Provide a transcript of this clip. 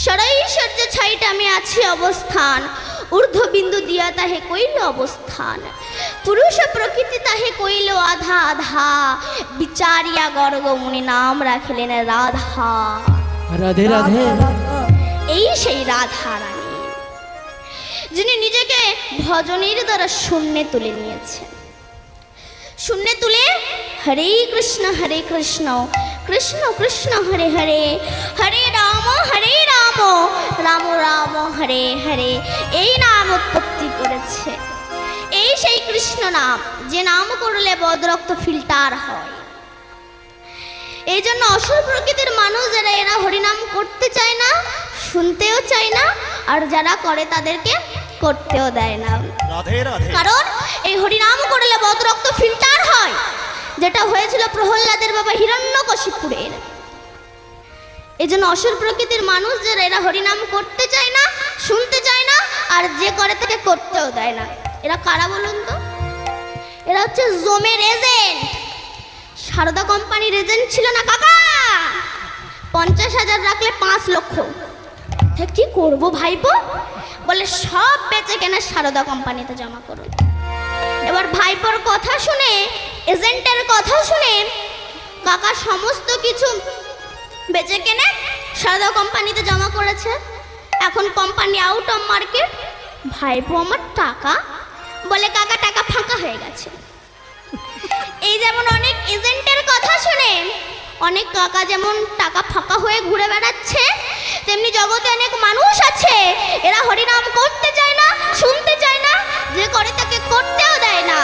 ষড়ৈশ্বর্য ছাইটা আমি আছি অবস্থান, ঊর্ধ্ববিন্দু দিয়া তাহে কইল অবস্থান, পুরুষ প্রকৃতি তাহে কইল আধা আধা, বিচারিয়া গর্গ মুনি নাম রাখিলেন রাধা। রাধে রাধে। এই সেই রাধা রানী যিনি নিজেকে ভজনের দ্বারা শূন্যে তুলে নিয়েছেন। শূন্যে তুলে হরে কৃষ্ণ কৃষ্ণ কৃষ্ণ হরে হরে, হরে রাম রাম রাম হরে হরে, এই নাম উৎপত্তি করেছে। এই সেই কৃষ্ণ নাম, যে নাম করলে বদরক্ত ফিল্টার হয়। এই জন্য অসুর প্রকৃতির মানুষ যারা, এরা হরিনাম করতে চায় না, শুনতেও চায় না, আর যারা করে তাদেরকে করতেও দেয় না। রাধে রাধে। কারণ এই হরিনাম করলে বদরক্ত ফিল্টার হয়, যেটা হয়েছিল প্রহ্লাদের বাবা হিরণ্যকশিপুরের। এই জন্য অসুর প্রকৃতির মানুষ যারা, এরা হরিনাম করতে চায় না, শুনতে চায় না, আর যে করে তাকে করতেও দেয় না। এরা কারা বলুন তো? এরা হচ্ছে জমের এজেন্ট। সারদা কোম্পানির এজেন্ট ছিল না কাকা, 50,000 রাখলে 5 লক্ষ। কি করবো ভাইপো? বলে সব বেচে কেনে সারদা কোম্পানিতে জমা করুন। এবার ভাইপোর কথা শুনে, এজেন্টের কথা শুনে কাকা সমস্ত কিছু বেচে কেনে সারদা কোম্পানিতে জমা করেছে। এখন কোম্পানি আউট অফ মার্কেট। ভাইপো আমার টাকা, বলে কাকা টাকা ফাঁকা হয়ে গেছে। এই যেমন অনেক এজেন্টের কথা শুনে অনেক কাকা যেমন টাকা ফাঁকা হয়ে ঘুরে বেড়াচ্ছে, তেমনি জগতে অনেক মানুষ আছে, এরা হরিনাম করতে চায় না, শুনতে চায় না, যে করে তাকে করতেও দেয় না।